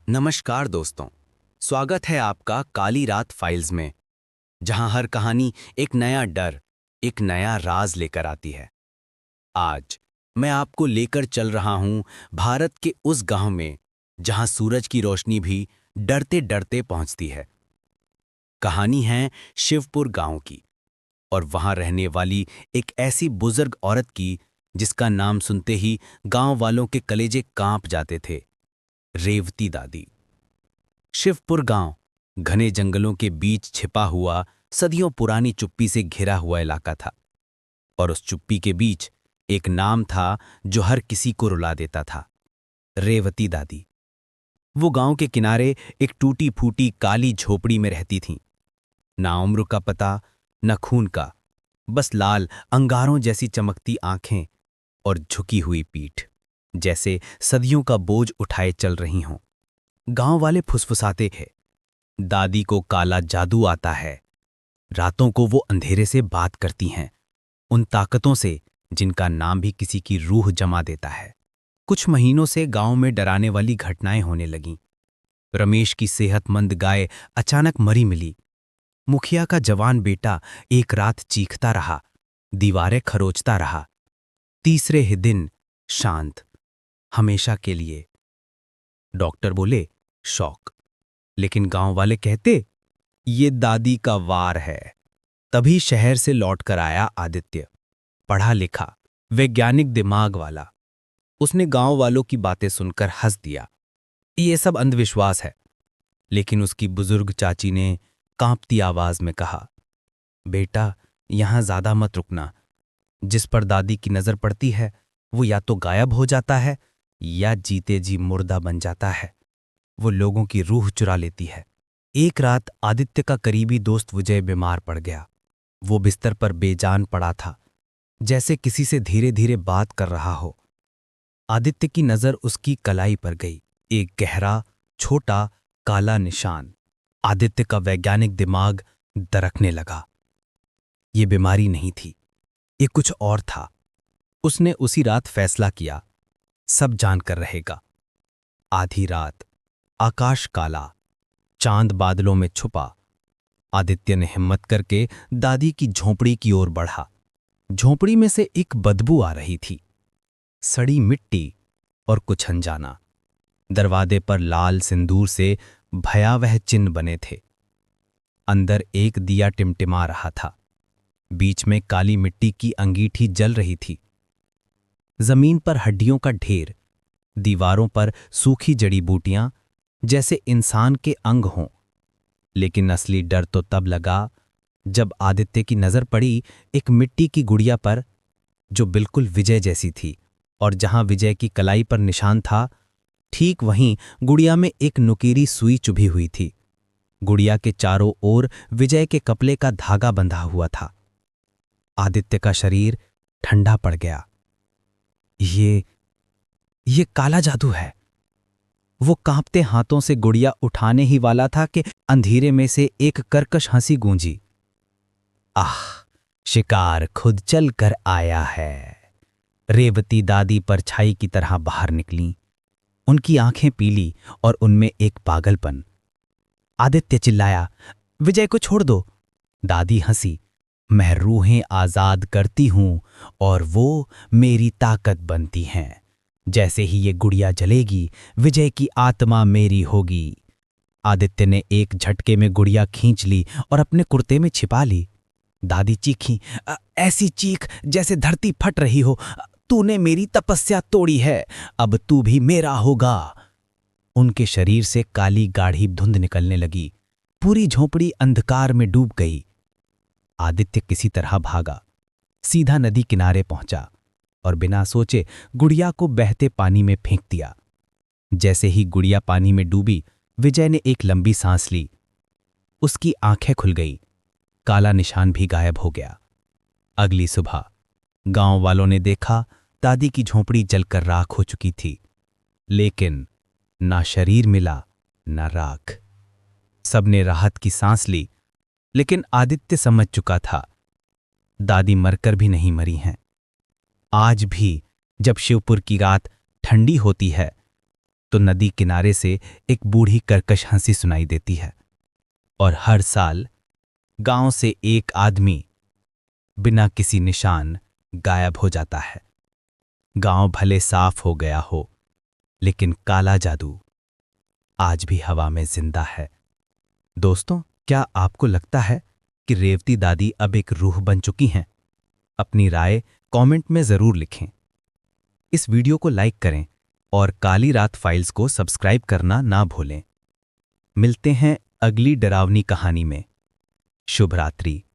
नमस्कार दोस्तों। स्वागत है आपका काली रात फाइल्स में, जहां हर कहानी एक नया डर, एक नया राज लेकर आती है। आज मैं आपको लेकर चल रहा हूं भारत के उस गांव में जहां सूरज की रोशनी भी डरते डरते पहुंचती है। कहानी है शिवपुर गांव की, और वहां रहने वाली एक ऐसी बुजुर्ग औरत की जिसका नाम सुनते ही गांव वालों के कलेजे कांप जाते थे। रेवती दादी। शिवपुर गांव घने जंगलों के बीच छिपा हुआ सदियों पुरानी चुप्पी से घिरा हुआ इलाका था, और उस चुप्पी के बीच एक नाम था जो हर किसी को रुला देता था। रेवती दादी। वो गांव के किनारे एक टूटी फूटी काली झोपड़ी में रहती थीं। ना उम्र का पता, न खून का, बस लाल अंगारों जैसी चमकती आंखें और झुकी हुई पीठ, जैसे सदियों का बोझ उठाए चल रही हों। गांव वाले फुसफुसाते थे, दादी को काला जादू आता है। रातों को वो अंधेरे से बात करती हैं, उन ताकतों से जिनका नाम भी किसी की रूह जमा देता है। कुछ महीनों से गांव में डराने वाली घटनाएं होने लगीं। रमेश की सेहतमंद गाय अचानक मरी मिली। मुखिया का जवान बेटा एक रात चीखता रहा, दीवारें खरोचता रहा। तीसरे ही दिन शांत, हमेशा के लिए। डॉक्टर बोले शौक, लेकिन गांव वाले कहते ये दादी का वार है। तभी शहर से लौटकर आया आदित्य, पढ़ा लिखा, वैज्ञानिक दिमाग वाला। उसने गांव वालों की बातें सुनकर हंस दिया, ये सब अंधविश्वास है। लेकिन उसकी बुजुर्ग चाची ने कांपती आवाज में कहा, बेटा यहां ज्यादा मत रुकना। जिस पर दादी की नजर पड़ती है वो या तो गायब हो जाता है या जीते जी मुर्दा बन जाता है। वो लोगों की रूह चुरा लेती है। एक रात आदित्य का करीबी दोस्त विजय बीमार पड़ गया। वो बिस्तर पर बेजान पड़ा था, जैसे किसी से धीरे धीरे बात कर रहा हो। आदित्य की नजर उसकी कलाई पर गई, एक गहरा छोटा काला निशान। आदित्य का वैज्ञानिक दिमाग दरकने लगा। ये बीमारी नहीं थी, ये कुछ और था। उसने उसी रात फैसला किया, सब जानकर रहेगा। आधी रात, आकाश काला, चांद बादलों में छुपा। आदित्य ने हिम्मत करके दादी की झोंपड़ी की ओर बढ़ा। झोंपड़ी में से एक बदबू आ रही थी, सड़ी मिट्टी और कुछ अनजाना। दरवाजे पर लाल सिंदूर से भयावह चिन्ह बने थे। अंदर एक दिया टिमटिमा रहा था, बीच में काली मिट्टी की अंगीठी जल रही थी। जमीन पर हड्डियों का ढेर, दीवारों पर सूखी जड़ी बूटियां, जैसे इंसान के अंग हों। लेकिन असली डर तो तब लगा जब आदित्य की नजर पड़ी एक मिट्टी की गुड़िया पर, जो बिल्कुल विजय जैसी थी। और जहां विजय की कलाई पर निशान था, ठीक वहीं गुड़िया में एक नुकीली सुई चुभी हुई थी। गुड़िया के चारों ओर विजय के कपड़े का धागा बंधा हुआ था। आदित्य का शरीर ठंडा पड़ गया। ये काला जादू है। वो कांपते हाथों से गुड़िया उठाने ही वाला था कि अंधेरे में से एक कर्कश हंसी गूंजी। आह, शिकार खुद चल कर आया है। रेवती दादी परछाई की तरह बाहर निकली, उनकी आंखें पीली और उनमें एक पागलपन। आदित्य चिल्लाया, विजय को छोड़ दो। दादी हंसी, मैं रूहें आजाद करती हूं और वो मेरी ताकत बनती हैं। जैसे ही ये गुड़िया जलेगी, विजय की आत्मा मेरी होगी। आदित्य ने एक झटके में गुड़िया खींच ली और अपने कुर्ते में छिपा ली। दादी चीखी, ऐसी चीख जैसे धरती फट रही हो। तूने मेरी तपस्या तोड़ी है, अब तू भी मेरा होगा। उनके शरीर से काली गाढ़ी धुंध निकलने लगी। पूरी झोंपड़ी अंधकार में डूब गई। आदित्य किसी तरह भागा, सीधा नदी किनारे पहुंचा और बिना सोचे गुड़िया को बहते पानी में फेंक दिया। जैसे ही गुड़िया पानी में डूबी, विजय ने एक लंबी सांस ली। उसकी आंखें खुल गई, काला निशान भी गायब हो गया। अगली सुबह गांव वालों ने देखा दादी की झोंपड़ी जलकर राख हो चुकी थी, लेकिन ना शरीर मिला ना राख। सबने राहत की सांस ली, लेकिन आदित्य समझ चुका था, दादी मरकर भी नहीं मरी हैं। आज भी जब शिवपुर की रात ठंडी होती है तो नदी किनारे से एक बूढ़ी कर्कश हंसी सुनाई देती है। और हर साल गांव से एक आदमी बिना किसी निशान गायब हो जाता है। गांव भले साफ हो गया हो, लेकिन काला जादू आज भी हवा में जिंदा है। दोस्तों, क्या आपको लगता है कि रेवती दादी अब एक रूह बन चुकी हैं? अपनी राय कमेंट में जरूर लिखें। इस वीडियो को लाइक करें और काली रात फाइल्स को सब्सक्राइब करना ना भूलें। मिलते हैं अगली डरावनी कहानी में। शुभ रात्रि।